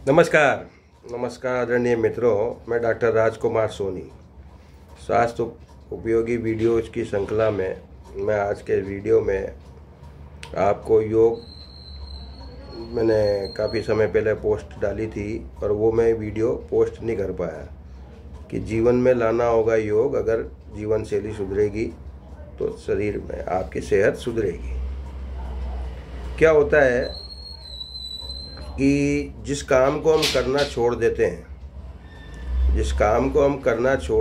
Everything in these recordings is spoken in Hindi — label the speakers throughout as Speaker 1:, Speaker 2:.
Speaker 1: नमस्कार। नमस्कार आदरणीय मित्रों, मैं डॉक्टर राजकुमार सोनी। स्वास्थ्य उपयोगी वीडियोज की श्रृंखला में मैं आज के वीडियो में आपको योग, मैंने काफ़ी समय पहले पोस्ट डाली थी और वो मैं वीडियो पोस्ट नहीं कर पाया कि जीवन में लाना होगा योग। अगर जीवन शैली सुधरेगी तो शरीर में आपकी सेहत सुधरेगी। क्या होता है कि जिस काम को हम करना छोड़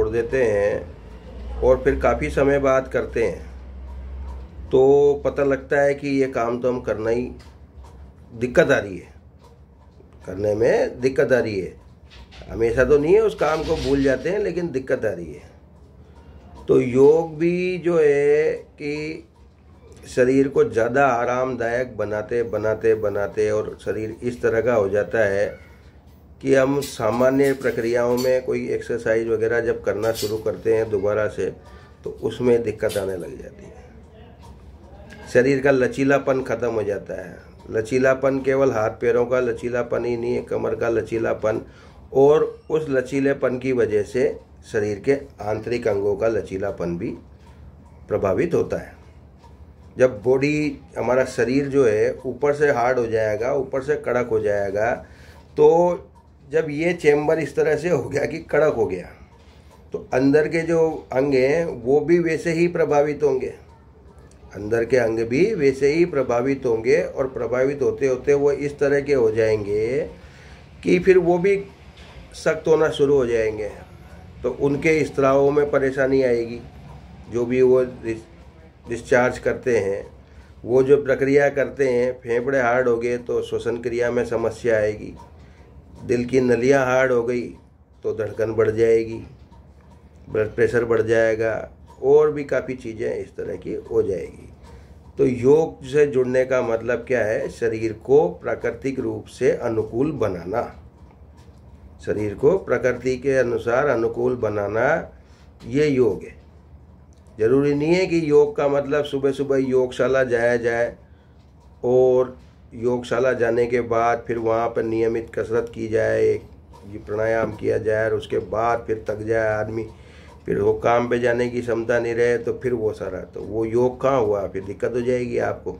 Speaker 1: देते हैं और फिर काफ़ी समय बाद करते हैं तो पता लगता है कि ये काम तो हम करना ही दिक्कत आ रही है, करने में दिक्कत आ रही है। हमेशा तो नहीं है, उस काम को भूल जाते हैं लेकिन दिक्कत आ रही है। तो योग भी जो है कि शरीर को ज़्यादा आरामदायक बनाते और शरीर इस तरह का हो जाता है कि हम सामान्य प्रक्रियाओं में कोई एक्सरसाइज वगैरह जब करना शुरू करते हैं दोबारा से तो उसमें दिक्कत आने लग जाती है। शरीर का लचीलापन ख़त्म हो जाता है। लचीलापन केवल हाथ पैरों का लचीलापन ही नहीं है, कमर का लचीलापन, और उस लचीलेपन की वजह से शरीर के आंतरिक अंगों का लचीलापन भी प्रभावित होता है। जब बॉडी, हमारा शरीर जो है ऊपर से हार्ड हो जाएगा, ऊपर से कड़क हो जाएगा, तो जब ये चेम्बर इस तरह से हो गया कि कड़क हो गया तो अंदर के जो अंग हैं वो भी वैसे ही प्रभावित होंगे। अंदर के अंग भी वैसे ही प्रभावित होंगे और प्रभावित होते होते वो इस तरह के हो जाएंगे कि फिर वो भी सख्त होना शुरू हो जाएंगे। तो उनके स्त्रावों में परेशानी आएगी। जो भी वो डिस्चार्ज करते हैं, वो जो प्रक्रिया करते हैं, फेफड़े हार्ड हो गए तो श्वसन क्रिया में समस्या आएगी। दिल की नलियाँ हार्ड हो गई तो धड़कन बढ़ जाएगी, ब्लड प्रेशर बढ़ जाएगा और भी काफ़ी चीज़ें इस तरह की हो जाएगी। तो योग से जुड़ने का मतलब क्या है? शरीर को प्राकृतिक रूप से अनुकूल बनाना, शरीर को प्रकृति के अनुसार अनुकूल बनाना, ये योग है। ज़रूरी नहीं है कि योग का मतलब सुबह सुबह योगशाला जाया जाए और योगशाला जाने के बाद फिर वहाँ पर नियमित कसरत की जाए, ये प्राणायाम किया जाए और उसके बाद फिर थक जाए आदमी, फिर वो काम पे जाने की क्षमता नहीं रहे तो फिर वो सारा, तो वो योग कहाँ हुआ? फिर दिक्कत हो जाएगी आपको,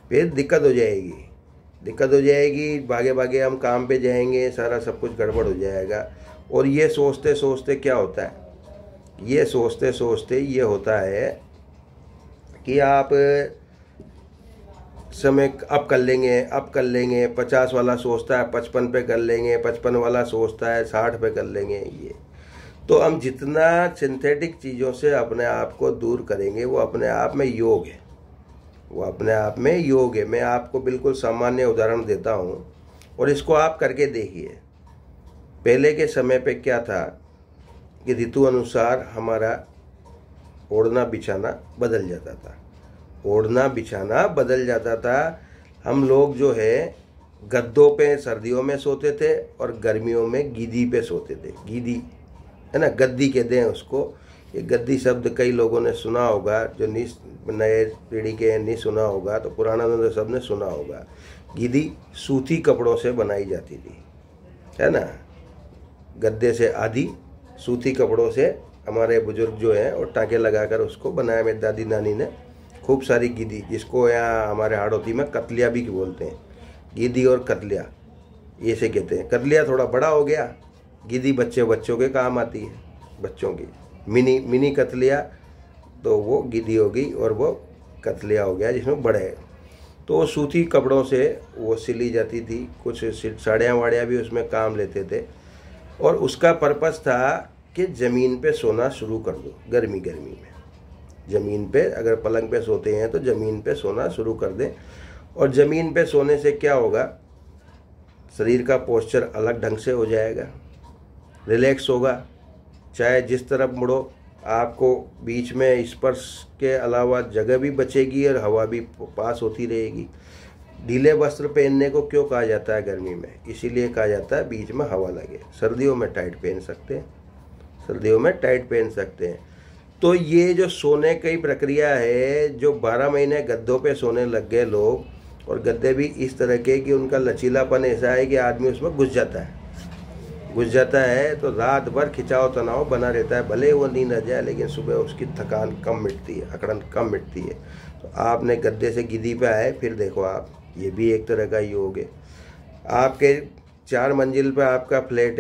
Speaker 1: फिर दिक्कत हो जाएगी। भागे भागे हम काम पे जाएंगे, सारा सब कुछ गड़बड़ हो जाएगा। और ये सोचते सोचते क्या होता है? ये सोचते सोचते ये होता है कि आप समय अब कर लेंगे, 50 वाला सोचता है 55 पे कर लेंगे, 55 वाला सोचता है 60 पे कर लेंगे। ये तो हम जितना सिंथेटिक चीज़ों से अपने आप को दूर करेंगे वो अपने आप में योग है, मैं आपको बिल्कुल सामान्य उदाहरण देता हूँ और इसको आप करके देखिए। पहले के समय पे क्या था कि ऋतु अनुसार हमारा ओढ़ना बिछाना बदल जाता था। हम लोग जो है गद्दों पे सर्दियों में सोते थे और गर्मियों में गीदी पे सोते थे। गीदी है ना, गद्दी कहते हैं उसको। ये गद्दी शब्द कई लोगों ने सुना होगा, जो नए पीढ़ी के नहीं सुना होगा तो पुराना तो सब ने सुना होगा। गीदी सूती कपड़ों से बनाई जाती थी, है ना। गद्दे से आधी सूती कपड़ों से हमारे बुजुर्ग जो हैं और टाँके लगाकर उसको बनाया। मेरी दादी नानी ने खूब सारी गीदी, जिसको यहाँ हमारे हाड़ौती में कतलिया भी बोलते हैं, गीदी और कतलिया ये से कहते हैं। कतलिया थोड़ा बड़ा हो गया, गीदी बच्चों के काम आती है, बच्चों की मिनी कतलिया, तो वो गीदी हो गई और वो कतलिया हो गया जिसमें बड़े। तो सूती कपड़ों से वो सिली जाती थी, कुछ साड़ियाँ वाड़ियाँ भी उसमें काम लेते थे और उसका पर्पस था कि ज़मीन पे सोना शुरू कर दो। गर्मी में ज़मीन पे, अगर पलंग पे सोते हैं तो ज़मीन पे सोना शुरू कर दें। और ज़मीन पे सोने से क्या होगा? शरीर का पोस्चर अलग ढंग से हो जाएगा, रिलैक्स होगा। चाहे जिस तरफ मुड़ो, आपको बीच में स्पर्श के अलावा जगह भी बचेगी और हवा भी पास होती रहेगी। ढीले वस्त्र पहनने को क्यों कहा जाता है गर्मी में? इसीलिए कहा जाता है बीच में हवा लगे। सर्दियों में टाइट पहन सकते हैं। तो ये जो सोने की प्रक्रिया है, जो 12 महीने गद्दों पे सोने लग गए लोग, और गद्दे भी इस तरह के कि उनका लचीलापन ऐसा है कि आदमी उसमें घुस जाता है तो रात भर खिंचाव तनाव बना रहता है। भले वो नींद आ जाए लेकिन सुबह उसकी थकान कम मिटती है, अकड़न कम मिटती है। तो आपने गद्दे से गिद्दी पे आए, फिर देखो आप, ये भी एक तरह का योग है। आपके 4 मंजिल पे आपका फ्लैट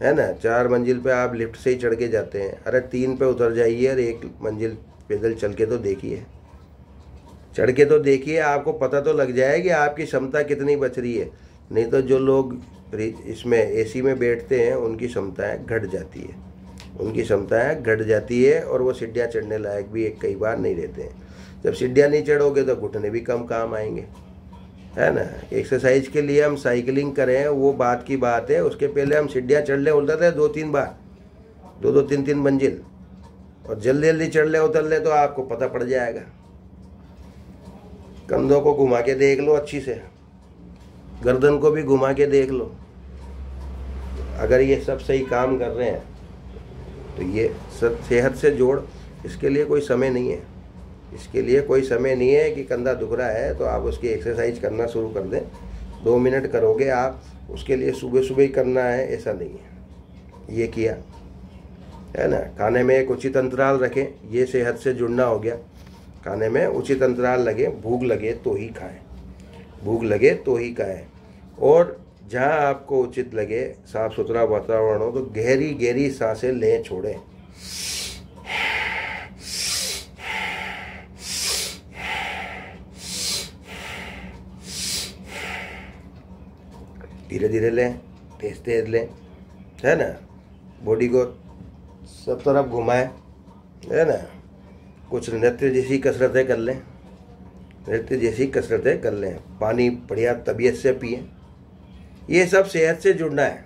Speaker 1: है ना, 4 मंजिल पे आप लिफ्ट से ही चढ़ के जाते हैं। अरे 3 पे उतर जाइए और 1 मंजिल पैदल चल के तो देखिए, चढ़ के तो देखिए, आपको पता तो लग जाए कि आपकी क्षमता कितनी बच रही है। नहीं तो जो लोग इसमें एसी में बैठते हैं उनकी क्षमताएं घट जाती है, उनकी क्षमताएं घट जाती है और वो सीढ़ियाँ चढ़ने लायक भी कई बार नहीं रहते हैं। जब सीढ़ियाँ नहीं चढ़ोगे तो घुटने भी कम काम आएंगे, है ना। एक्सरसाइज के लिए हम साइकिलिंग करें वो बात की बात है, उसके पहले हम सीढ़ियाँ चढ़ ले उतर ले 2-3 बार, 2-2 3-3 मंजिल, और जल्दी जल्दी चढ़ ले उतर ले तो आपको पता पड़ जाएगा। कंधों को घुमा के देख लो अच्छी से, गर्दन को भी घुमा के देख लो। अगर ये सब सही काम कर रहे हैं तो ये सब सेहत से जोड़, इसके लिए कोई समय नहीं है, इसके लिए कोई समय नहीं है कि कंधा दुख रहा है तो आप उसकी एक्सरसाइज करना शुरू कर दें। 2 मिनट करोगे आप, उसके लिए सुबह सुबह ही करना है ऐसा नहीं है। ये किया है ना। खाने में एक उचित अंतराल रखें, ये सेहत से जुड़ना हो गया। खाने में उचित अंतराल लगे, भूख लगे तो ही खाएं, भूख लगे तो ही खाएं। और जहाँ आपको उचित लगे, साफ सुथरा वातावरण हो तो गहरी गहरी सांसें लें छोड़ें। धीरे धीरे लें, तेज तेज लें, है ना। बॉडी को सब तरफ घुमाएं, है ना। कुछ नृत्य जैसी कसरतें कर लें, नृत्य जैसी कसरतें कर लें। पानी बढ़िया तबीयत से पिए। ये सब सेहत से जुड़ना है,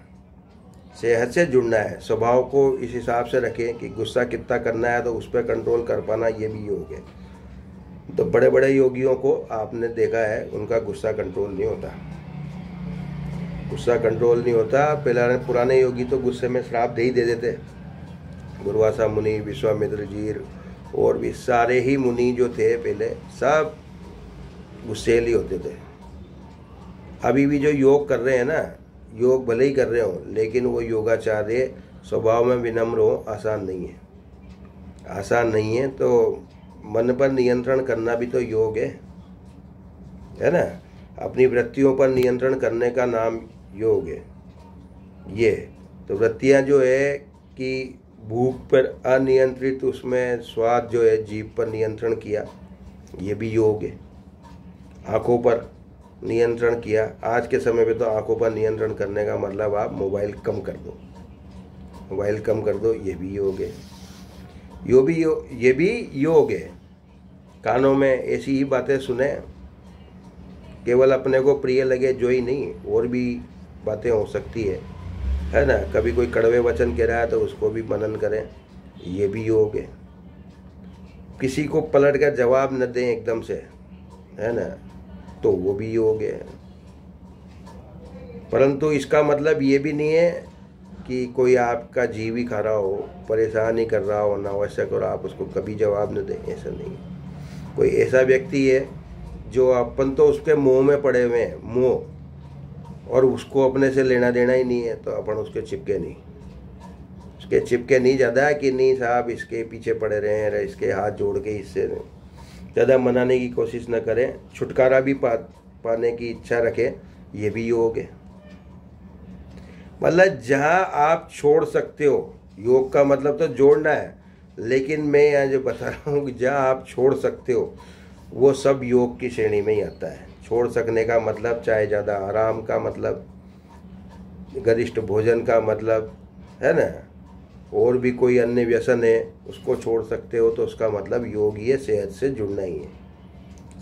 Speaker 1: सेहत से जुड़ना है। स्वभाव को इस हिसाब से रखें कि गुस्सा कितना करना है तो उस पर कंट्रोल कर पाना, ये भी योग है। तो बड़े बड़े योगियों को आपने देखा है, उनका गुस्सा कंट्रोल नहीं होता, गुस्सा कंट्रोल नहीं होता। पहले पुराने योगी तो गुस्से में श्राप दे ही दे देते। दुर्वासा मुनि, विश्वामित्र जी और भी सारे ही मुनि जो थे पहले, सब गुस्सेल ही होते थे। अभी भी जो योग कर रहे हैं ना, योग भले ही कर रहे हो लेकिन वो योगाचार्य स्वभाव में विनम्र हो, आसान नहीं है, आसान नहीं है। तो मन पर नियंत्रण करना भी तो योग है ना। अपनी वृत्तियों पर नियंत्रण करने का नाम योग है। ये तो वृत्तियाँ जो है कि भूख पर अनियंत्रित, उसमें स्वाद जो है जीभ पर नियंत्रण किया, ये भी योग है। आँखों पर नियंत्रण किया, आज के समय पे तो आँखों पर नियंत्रण करने का मतलब आप मोबाइल कम कर दो, मोबाइल कम कर दो, ये भी योग है। ये भी योग है। कानों में ऐसी ही बातें सुने, केवल अपने को प्रिय लगे जो ही नहीं, और भी बातें हो सकती है ना। कभी कोई कड़वे वचन कह रहा है तो उसको भी मनन करें, ये भी योग है। किसी को पलट कर जवाब न दें एकदम से, है ना, तो वो भी योग है। परंतु इसका मतलब ये भी नहीं है कि कोई आपका जीव ही खा रहा हो, परेशान ही कर रहा हो अनावश्यक, और आप उसको कभी जवाब न दें, ऐसा नहीं है। कोई ऐसा व्यक्ति है जो अपन तो उसके मोह में पड़े हुए हैं, मोह, और उसको अपने से लेना देना ही नहीं है, तो अपन उसके चिपके नहीं, उसके चिपके नहीं ज़्यादा कि नहीं साहब इसके पीछे पड़े रहें, इसके हाथ जोड़ के इससे ज़्यादा मनाने की कोशिश न करें। छुटकारा भी पाने की इच्छा रखें, ये भी योग है। मतलब जहाँ आप छोड़ सकते हो, योग का मतलब तो जोड़ना है, लेकिन मैं यहाँ जो बता रहा हूँ कि जहाँ आप छोड़ सकते हो वो सब योग की श्रेणी में ही आता है। छोड़ सकने का मतलब चाहे ज़्यादा आराम का मतलब, गरिष्ठ भोजन का मतलब, है ना, और भी कोई अन्य व्यसन है उसको छोड़ सकते हो, तो उसका मतलब योग ही है, सेहत से जुड़ना ही है,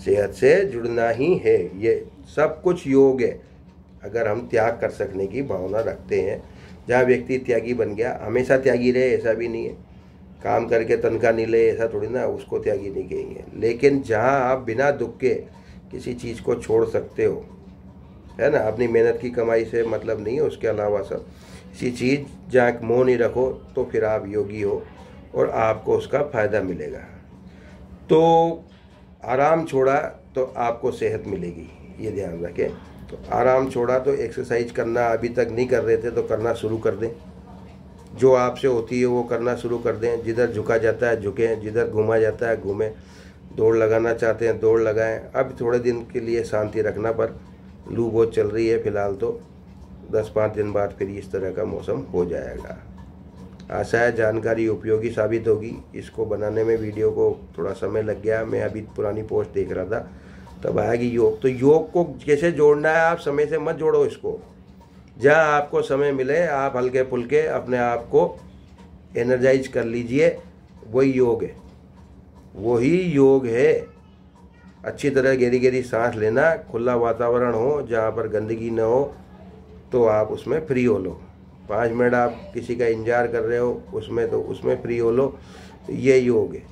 Speaker 1: सेहत से जुड़ना ही है। ये सब कुछ योग है अगर हम त्याग कर सकने की भावना रखते हैं। जहाँ व्यक्ति त्यागी बन गया, हमेशा त्यागी रहे ऐसा भी नहीं है, काम करके तनख्वाह नहीं ले ऐसा थोड़ी ना, उसको त्यागी नहीं कहेंगे। लेकिन जहाँ आप बिना दुख के किसी चीज़ को छोड़ सकते हो, है ना, अपनी मेहनत की कमाई से मतलब नहीं है, उसके अलावा सब किसी चीज़ जहाँ मोह नहीं रखो, तो फिर आप योगी हो और आपको उसका फ़ायदा मिलेगा। तो आराम छोड़ा तो आपको सेहत मिलेगी, ये ध्यान रखें। तो आराम छोड़ा तो एक्सरसाइज करना अभी तक नहीं कर रहे थे तो करना शुरू कर दें, जो आपसे होती है वो करना शुरू कर दें। जिधर झुका जाता है झुकें, जिधर घूमा जाता है घूमें। दौड़ लगाना चाहते हैं दौड़ लगाएं। अब थोड़े दिन के लिए शांति रखना, पर लू बहुत चल रही है फ़िलहाल, तो 10-5 दिन बाद फिर इस तरह का मौसम हो जाएगा। आशा है जानकारी उपयोगी साबित होगी। इसको बनाने में वीडियो को थोड़ा समय लग गया, मैं अभी पुरानी पोस्ट देख रहा था तब आया कि योग, तो योग को कैसे जोड़ना है, आप समय से मत जोड़ो इसको। जहाँ आपको समय मिले आप हल्के फुल्के अपने आप को एनर्जाइज कर लीजिए, वही योग है, वही योग है। अच्छी तरह गहरी गहरी सांस लेना, खुला वातावरण हो जहाँ पर गंदगी न हो तो आप उसमें फ्री हो लो। 5 मिनट आप किसी का इंतजार कर रहे हो उसमें, तो उसमें फ्री हो लो, तो ये योग है।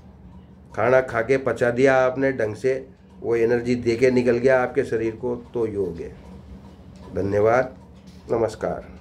Speaker 1: खाना खा के पचा दिया आपने ढंग से, वो एनर्जी दे के निकल गया आपके शरीर को, तो योग है। धन्यवाद, नमस्कार।